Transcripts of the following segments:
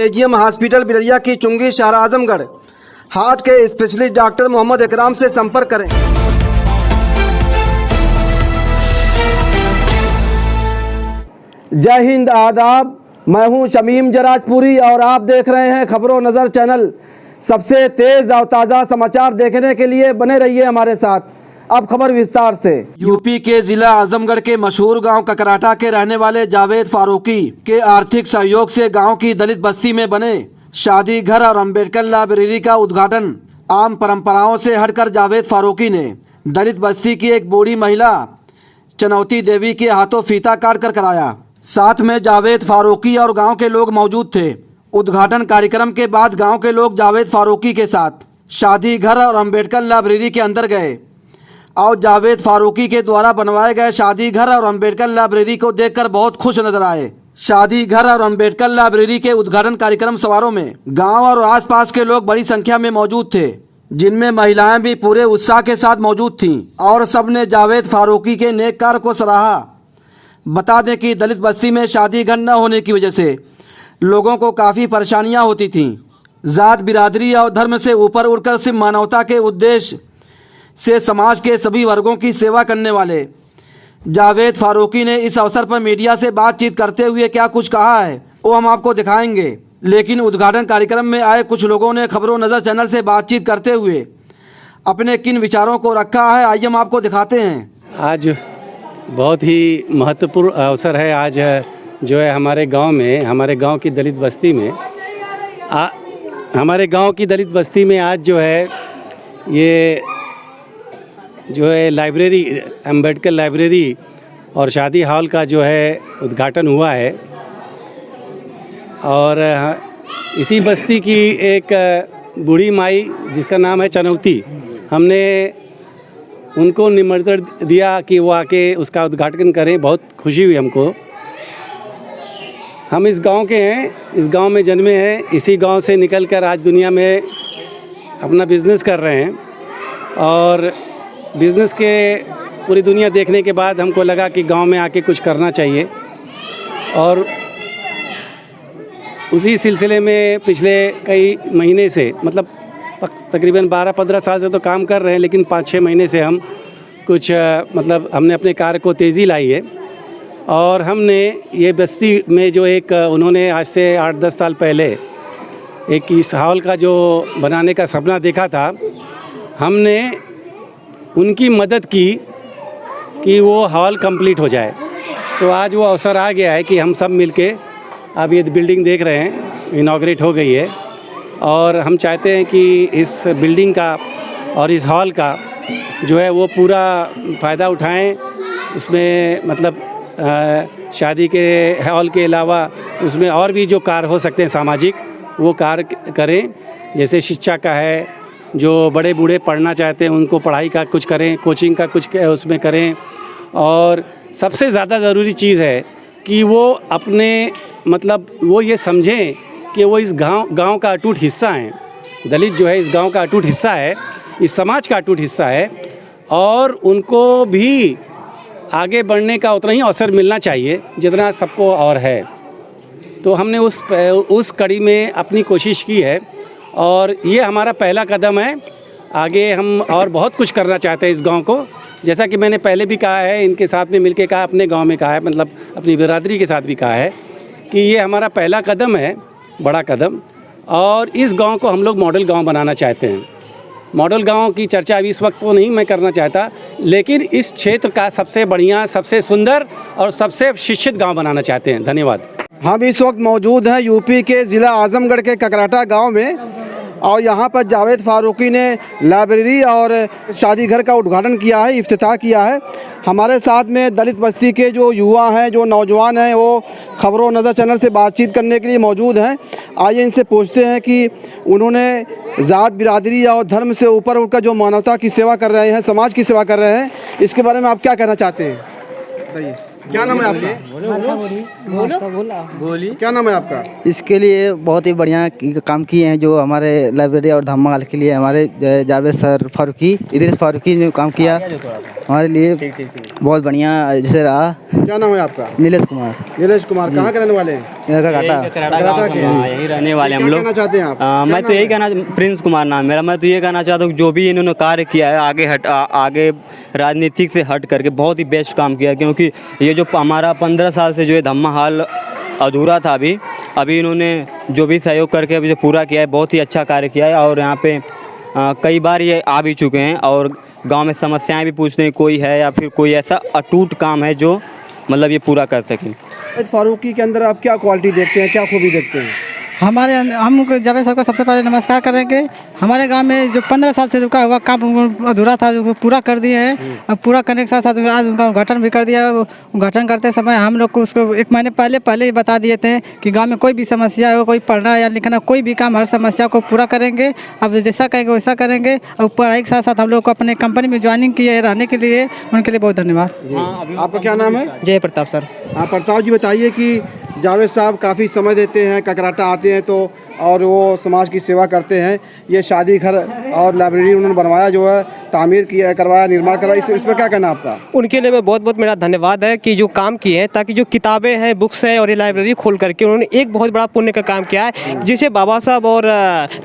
AGM hospital Bilariya की चुंगी शहर आजमगढ़। हार्ट के स्पेशलिस्ट डॉक्टर मोहम्मद इकराम से संपर्क करें। जय हिंद, आदाब। मैं हूं शमीम जराजपुरी और आप देख रहे हैं खबरों नज़र चैनल। सबसे तेज़ और ताज़ा समाचार देखने के लिए बने रहिए हमारे साथ। अब खबर विस्तार से। यूपी के जिला आजमगढ़ के मशहूर गांव ककराटा के रहने वाले जावेद फारूकी के आर्थिक सहयोग से गांव की दलित बस्ती में बने शादी घर और अम्बेडकर लाइब्रेरी का उद्घाटन आम परंपराओं से हटकर जावेद फारूकी ने दलित बस्ती की एक बूढ़ी महिला चनौती देवी के हाथों फीता काट कर कराया। साथ में जावेद फारूकी और गांव के लोग मौजूद थे। उद्घाटन कार्यक्रम के बाद गांव के लोग जावेद फारूकी के साथ शादी घर और अम्बेडकर लाइब्रेरी के अंदर गए और जावेद फारूकी के द्वारा बनवाए गए शादी घर और अम्बेडकर लाइब्रेरी को देखकर बहुत खुश नजर आए। शादी घर और अम्बेडकर लाइब्रेरी के उद्घाटन कार्यक्रम समारोह में गांव और आसपास के लोग बड़ी संख्या में मौजूद थे, जिनमें महिलाएं भी पूरे उत्साह के साथ मौजूद थीं और सबने जावेद फारूकी के नेक कार्य को सराहा। बता दें कि दलित बस्ती में शादी घर न होने की वजह से लोगों को काफ़ी परेशानियां होती थीं। जात बिरादरी और धर्म से ऊपर उठकर सिर्फ मानवता के उद्देश्य से समाज के सभी वर्गों की सेवा करने वाले जावेद फारूकी ने इस अवसर पर मीडिया से बातचीत करते हुए क्या कुछ कहा है वो हम आपको दिखाएंगे। लेकिन उद्घाटन कार्यक्रम में आए कुछ लोगों ने खबरों नज़र चैनल से बातचीत करते हुए अपने किन विचारों को रखा है, आइए हम आपको दिखाते हैं। आज बहुत ही महत्वपूर्ण अवसर है। आज जो है हमारे गांव में, हमारे गांव की दलित बस्ती में आज जो है ये जो है लाइब्रेरी, अम्बेडकर लाइब्रेरी और शादी हॉल का जो है उद्घाटन हुआ है। और इसी बस्ती की एक बूढ़ी माई जिसका नाम है चनौती, हमने उनको निमंत्रण दिया कि वो आके उसका उद्घाटन करें। बहुत खुशी हुई हमको। हम इस गांव के हैं, इस गांव में जन्मे हैं, इसी गांव से निकलकर आज दुनिया में अपना बिज़नेस कर रहे हैं। और बिज़नेस के पूरी दुनिया देखने के बाद हमको लगा कि गांव में आके कुछ करना चाहिए। और उसी सिलसिले में पिछले कई महीने से, मतलब तकरीबन 12-15 साल से तो काम कर रहे हैं, लेकिन 5-6 महीने से हम कुछ हमने अपने कार्य को तेज़ी लाई है। और हमने ये बस्ती में जो एक उन्होंने आज से 8-10 साल पहले एक इस हॉल का जो बनाने का सपना देखा था, हमने उनकी मदद की कि वो हॉल कंप्लीट हो जाए। तो आज वो अवसर आ गया है कि हम सब मिलके अब ये बिल्डिंग देख रहे हैं, इनॉग्रेट हो गई है। और हम चाहते हैं कि इस बिल्डिंग का और इस हॉल का जो है वो पूरा फ़ायदा उठाएं। उसमें शादी के हॉल के अलावा उसमें और भी जो कार्य हो सकते हैं सामाजिक, वो कार्य करें। जैसे शिक्षा का है, जो बड़े बूढ़े पढ़ना चाहते हैं उनको पढ़ाई का कुछ करें, कोचिंग का कुछ उसमें करें। और सबसे ज़्यादा ज़रूरी चीज़ है कि वो अपने वो ये समझें कि वो इस गांव का अटूट हिस्सा हैं। दलित जो है इस गांव का अटूट हिस्सा है, इस समाज का अटूट हिस्सा है। और उनको भी आगे बढ़ने का उतना ही अवसर मिलना चाहिए जितना सबको और है। तो हमने उस कड़ी में अपनी कोशिश की है और ये हमारा पहला कदम है। आगे हम और बहुत कुछ करना चाहते हैं इस गांव को। जैसा कि मैंने पहले भी कहा है, इनके साथ में मिलके कहा, अपने गांव में कहा है, अपनी बिरादरी के साथ भी कहा है कि ये हमारा पहला कदम है, बड़ा कदम। और इस गांव को हम लोग मॉडल गांव बनाना चाहते हैं। मॉडल गांव की चर्चा अभी इस वक्त तो नहीं मैं करना चाहता, लेकिन इस क्षेत्र का सबसे बढ़िया, सबसे सुंदर और सबसे शिक्षित गांव बनाना चाहते हैं। धन्यवाद। हम इस वक्त मौजूद हैं यूपी के ज़िला आजमगढ़ के ककराटा गांव में और यहाँ पर जावेद फारूकी ने लाइब्रेरी और शादी घर का उद्घाटन किया है, इफ्तिताह किया है। हमारे साथ में दलित बस्ती के जो युवा हैं, जो नौजवान हैं, वो खबरों नज़र चैनल से बातचीत करने के लिए मौजूद हैं। आइए इनसे पूछते हैं कि उन्होंने ज़ात बिरादरी और धर्म से ऊपर उठकर जो मानवता की सेवा कर रहे हैं, समाज की सेवा कर रहे हैं, इसके बारे में आप क्या कहना चाहते हैं? बताइए, क्या नाम है आपका? बोलिए, क्या नाम है आपका? इसके लिए बहुत ही बढ़िया काम किए हैं जो हमारे लाइब्रेरी और धम्मा हॉल के लिए हमारे जावेद सर फारूकी, इदरीस फारूकी ने काम किया हमारे लिए। बहुत बढ़िया जैसे रहा। क्या नाम है आपका? नीलेश कुमार। नीलेश कुमार, कहाँ के रहने वाले हैं? ककराटा ककराटा के हैं। यही रहने वाले हम क्या लोग। कहना चाहते हैं आप? मैं तो यही कहना, प्रिंस कुमार नाम मेरा, मैं तो ये कहना चाहता हूँ जो भी इन्होंने कार्य किया है आगे राजनीतिक से हट करके बहुत ही बेस्ट काम किया, क्योंकि ये जो हमारा 15 साल से जो है धम्मा हाल अधूरा था, अभी इन्होंने जो भी सहयोग करके अभी जो पूरा किया है बहुत ही अच्छा कार्य किया है। और यहाँ पे कई बार ये आ भी चुके हैं और गांव में समस्याएं भी पूछते हैं कोई है या फिर कोई ऐसा अटूट काम है जो मतलब ये पूरा कर सकें। फारूकी के अंदर आप क्या क्वालिटी देखते हैं, क्या खूबी देखते हैं? हम जावेद सर को सबसे पहले नमस्कार करेंगे। हमारे गांव में जो 15 साल से रुका हुआ काम अधूरा था जो पूरा कर दिए हैं, और पूरा करने के साथ साथ आज उनका उद्घाटन भी कर दिया। उद्घाटन करते समय हम लोग को उसको 1 महीने पहले ही बता दिए थे कि गांव में कोई भी समस्या हो, कोई पढ़ना या लिखना, कोई भी काम, हर समस्या को पूरा करेंगे। अब जैसा कहेंगे वैसा करेंगे। और पढ़ाई के साथ साथ हम लोग को अपने कंपनी में ज्वाइनिंग की है रहने के लिए, उनके लिए बहुत धन्यवाद। आपका क्या नाम है? जय प्रताप सर। हाँ प्रताप जी, बताइए कि जावेद साहब काफ़ी समय देते हैं, ककराटा आते हैं तो और वो समाज की सेवा करते हैं। ये शादी घर और लाइब्रेरी उन्होंने बनवाया, जो है तामीर किया, करवाया, निर्माण करवाया, इस पर क्या कहना आपका? उनके लिए मैं बहुत मेरा धन्यवाद है कि जो काम किए हैं, ताकि जो किताबें हैं, बुक्स हैं और ये लाइब्रेरी खोल करके उन्होंने एक बहुत बड़ा पुण्य का काम किया है, जिसे बाबा साहब और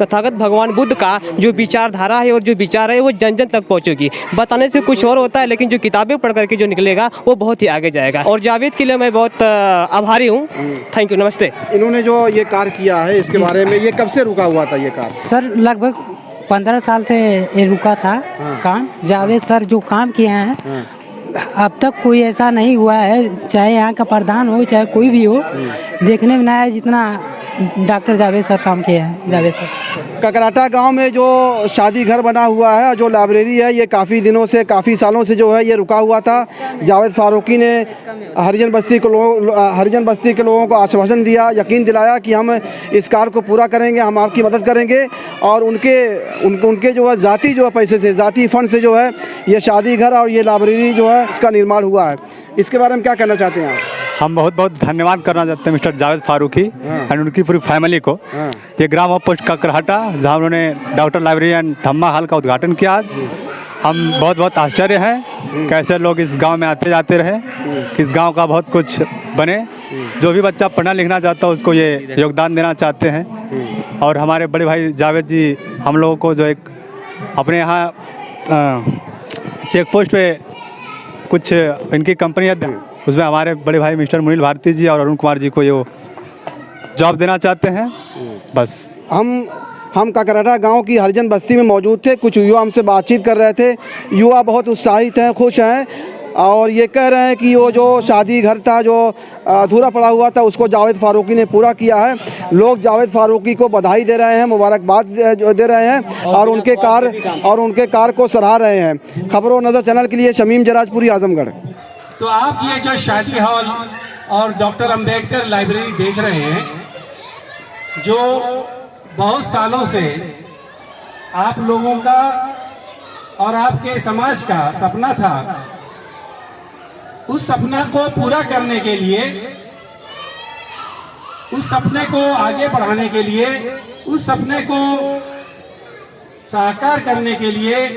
तथागत भगवान बुद्ध का जो विचारधारा है और जो विचार है वो जन जन तक पहुँचेगी। बताने से कुछ और होता है, लेकिन जो किताबें पढ़ करके जो निकलेगा वो बहुत ही आगे जाएगा। और जावेद के लिए मैं बहुत आभारी हूँ। थैंक यू, नमस्ते। इन्होंने जो ये कार्य किया है इसके बारे में, ये कब से रुका हुआ था ये कार्य? सर लगभग 15 साल से ये रुका था काम। जावेद सर जो काम किए हैं अब तक कोई ऐसा नहीं हुआ है, चाहे यहाँ का प्रधान हो चाहे कोई भी हो, देखने में ना है जितना डॉक्टर जावेद सर काम किए हैं। जावेद सर ककराटा गांव में जो शादी घर बना हुआ है, जो लाइब्रेरी है, ये काफ़ी दिनों से, काफ़ी सालों से जो है ये रुका हुआ था। जावेद फारूकी ने हरिजन बस्ती के लोगों को आश्वासन दिया, यकीन दिलाया कि हम इस कार्य को पूरा करेंगे, हम आपकी मदद करेंगे। और उनके जो है ज़ाती जो है पैसे से, ज़ाती फंड से जो है ये शादी घर और ये लाइब्रेरी जो है उसका निर्माण हुआ है। इसके बारे में क्या कहना चाहते हैं आप? हम बहुत धन्यवाद करना चाहते हैं मिस्टर जावेद फारूकी एंड उनकी पूरी फैमिली को। ये ग्राम ऑफ पोस्ट ककराटा, जहाँ उन्होंने डॉक्टर लाइब्रेरी एंड धम्मा हाल का उद्घाटन किया आज, हम बहुत आश्चर्य हैं कैसे लोग इस गांव में आते जाते रहे, कि इस गांव का बहुत कुछ बने। जो भी बच्चा पढ़ना लिखना चाहता है उसको ये योगदान देना चाहते हैं। और हमारे बड़े भाई जावेद जी हम लोगों को जो एक अपने यहाँ चेक पोस्ट पे कुछ इनकी कंपनियाँ, उसमें हमारे बड़े भाई मिस्टर मुनील भारती जी और अरुण कुमार जी को ये जॉब देना चाहते हैं। बस हम ककराटा गांव की हरिजन बस्ती में मौजूद थे। कुछ युवा हमसे बातचीत कर रहे थे। युवा बहुत उत्साहित हैं, खुश हैं और ये कह रहे हैं कि वो जो शादी घर था जो अधूरा पड़ा हुआ था उसको जावेद फारूकी ने पूरा किया है। लोग जावेद फारूकी को बधाई दे रहे हैं, मुबारकबाद दे रहे हैं और उनके कार्य को सराह रहे हैं। खबरों नज़र चैनल के लिए शमीम जराजपुरी, आजमगढ़। तो आप ये जो शादी हॉल और डॉक्टर अंबेडकर लाइब्रेरी देख रहे हैं, जो बहुत सालों से आप लोगों का और आपके समाज का सपना था, उस सपना को पूरा करने के लिए, उस सपने को आगे बढ़ाने के लिए, उस सपने को साकार करने के लिए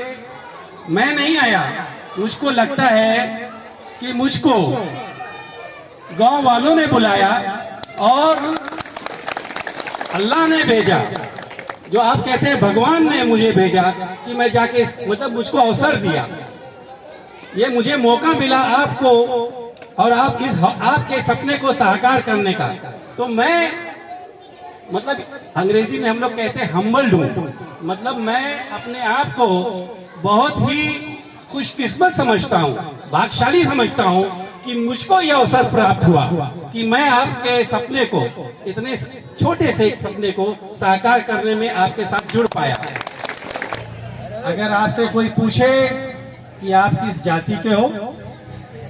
मैं नहीं आया। मुझको लगता है कि मुझको गांव वालों ने बुलाया और अल्लाह ने भेजा, जो आप कहते हैं भगवान ने मुझे भेजा कि मैं जाके, मतलब मुझको अवसर दिया, ये मुझे मौका मिला आपको और आपके सपने को साकार करने का। तो मैं, मतलब अंग्रेजी में हम लोग कहते हैं हम्बल्ड हूँ, मतलब मैं अपने आप को बहुत ही खुशकिस्मत समझता हूँ, भाग्यशाली समझता हूँ कि मुझको यह अवसर प्राप्त हुआ कि मैं आपके सपने को, इतने छोटे से एक सपने को साकार करने में आपके साथ जुड़ पाया। अगर आपसे कोई पूछे कि आप किस जाति के हो,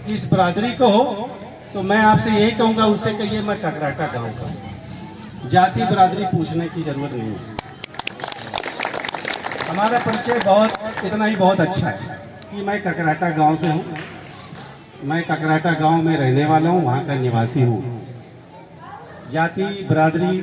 किस बरादरी को हो, तो मैं आपसे यही कहूँगा, उससे कहिए मैं ककराटा गाँव का। जाति बरादरी पूछने की जरूरत नहीं है। हमारा परिचय बहुत, इतना ही बहुत अच्छा है कि मैं ककराटा गांव से हूँ। मैं ककराटा गांव में रहने वाला हूँ, वहाँ का निवासी हूँ। जाति बरादरी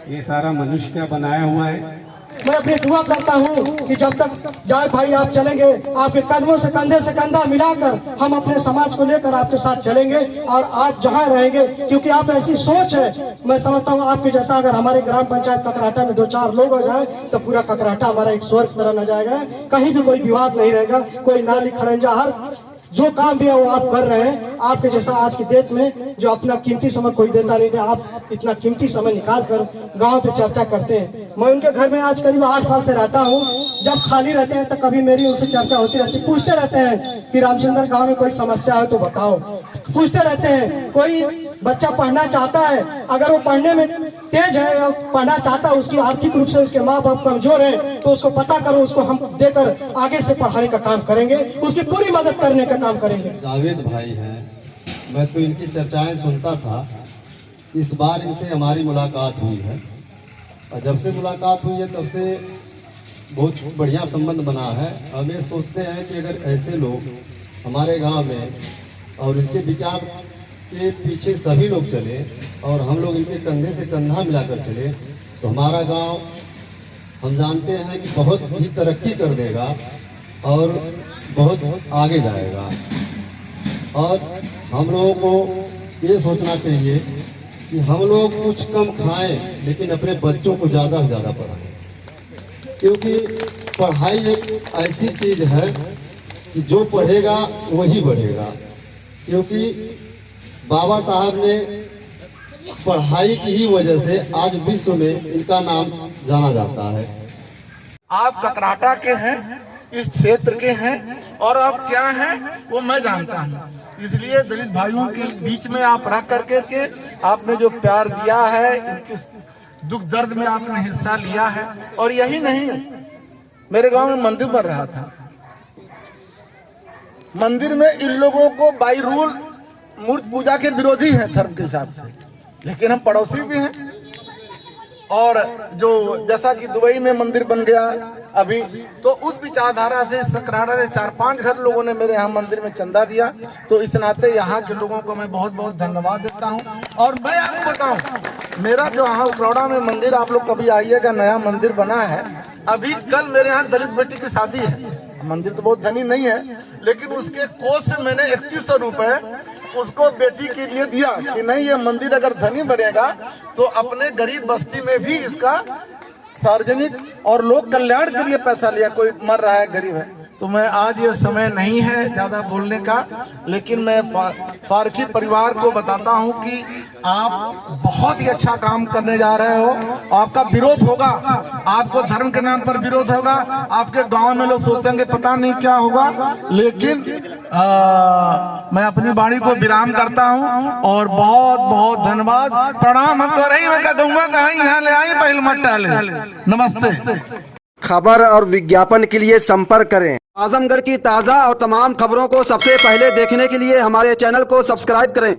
ये सारा मनुष्य का बनाया हुआ है। मैं अपनी दुआ करता हूँ कि जब तक जावेद भाई आप चलेंगे, आपके कदमों से कंधा मिलाकर हम अपने समाज को लेकर आपके साथ चलेंगे और आप जहाँ रहेंगे, क्योंकि आप ऐसी सोच है, मैं समझता हूँ आपके जैसा अगर हमारे ग्राम पंचायत ककराटा में 2-4 लोग हो जाए तो पूरा ककराटा हमारा एक स्वर्ग की तरह न जाएगा। कहीं भी कोई विवाद नहीं रहेगा, कोई नाली खड़ंजा, हर जो काम भी है वो आप कर रहे हैं। आपके जैसा आज की डेट में जो अपना कीमती समय कोई देता नहीं है, आप इतना कीमती समय निकाल कर गाँव पे चर्चा करते हैं। मैं उनके घर में आज करीब 8 साल से रहता हूँ। जब खाली रहते हैं तो कभी मेरी उनसे चर्चा होती रहती, पूछते रहते हैं कि रामचंद्र गाँव में कोई समस्या है तो बताओ। पूछते रहते हैं कोई बच्चा पढ़ना चाहता है, अगर वो पढ़ने में तेज है या पढ़ना चाहता है, उसकी आर्थिक रूप से उसके माँ बाप कमजोर है तो उसको पता करो, उसको हम देकर आगे से पढ़ाने का काम करेंगे, उसकी पूरी मदद करने का काम करेंगे। जावेद भाई हैं, मैं तो इनकी चर्चाएं सुनता था। इस बार इनसे हमारी मुलाकात हुई है और जब से मुलाकात हुई है तब से बहुत बढ़िया संबंध बना है। हम ये सोचते हैं कि अगर ऐसे लोग हमारे गांव में और इनके विचार के पीछे सभी लोग चले और हम लोग इनके कंधे से कंधा मिलाकर चले तो हमारा गांव हम जानते हैं कि बहुत ही तरक्की कर देगा और बहुत आगे जाएगा। और हम लोगों को ये सोचना चाहिए कि हम लोग कुछ कम खाएं लेकिन अपने बच्चों को ज़्यादा से ज़्यादा पढ़ाएं, क्योंकि पढ़ाई एक ऐसी चीज़ है कि जो पढ़ेगा वही बढ़ेगा। क्योंकि बाबा साहब ने पढ़ाई की ही वजह से आज विश्व में इनका नाम जाना जाता है। आप ककराटा के हैं, इस क्षेत्र के हैं और आप क्या हैं वो मैं जानता हूँ। इसलिए दलित भाइयों के बीच में आप रह करके के आपने जो प्यार दिया है, इनके दुख दर्द में आपने हिस्सा लिया है। और यही नहीं, मेरे गांव में मंदिर बन रहा था, मंदिर में इन लोगों को बाई रूल मूर्ति पूजा के विरोधी हैं धर्म के हिसाब से, लेकिन हम पड़ोसी भी हैं। और जो जैसा कि दुबई में मंदिर बन गया अभी, तो उस विचारधारा से सकराड़ा से 4-5 घर लोगों ने मेरे यहाँ मंदिर में चंदा दिया। तो इस नाते यहाँ के लोगों को मैं बहुत बहुत धन्यवाद देता हूँ। और मैं आपको बताऊँ, मेरा जो यहाँ उकरौड़ा में मंदिर, आप लोग कभी आइएगा, नया मंदिर बना है। अभी कल मेरे यहाँ दलित बेटी की शादी है। मंदिर तो बहुत धनी नहीं है, लेकिन उसके कोष से मैंने 3100 रुपए उसको बेटी के लिए दिया कि नहीं, ये मंदिर अगर धनी बनेगा तो अपने गरीब बस्ती में भी इसका सार्वजनिक और लोक कल्याण के लिए पैसा लिया। कोई मर रहा है, गरीब है। तो मैं आज ये समय नहीं है ज़्यादा बोलने का, लेकिन मैं फारूकी परिवार को बताता हूँ कि आप बहुत ही अच्छा काम करने जा रहे हो। आपका विरोध होगा, आपको धर्म के नाम पर विरोध होगा, आपके गांव में लोग सोचेंगे पता नहीं क्या होगा, लेकिन मैं अपनी वाणी को विराम करता हूँ और बहुत बहुत धन्यवाद, प्रणाम। हम तो रही मैं कहूँगा कहीं यहाँ ले आई पहल मत टाले। नमस्ते। खबर और विज्ञापन के लिए संपर्क करें। आजमगढ़ की ताज़ा और तमाम खबरों को सबसे पहले देखने के लिए हमारे चैनल को सब्सक्राइब करें।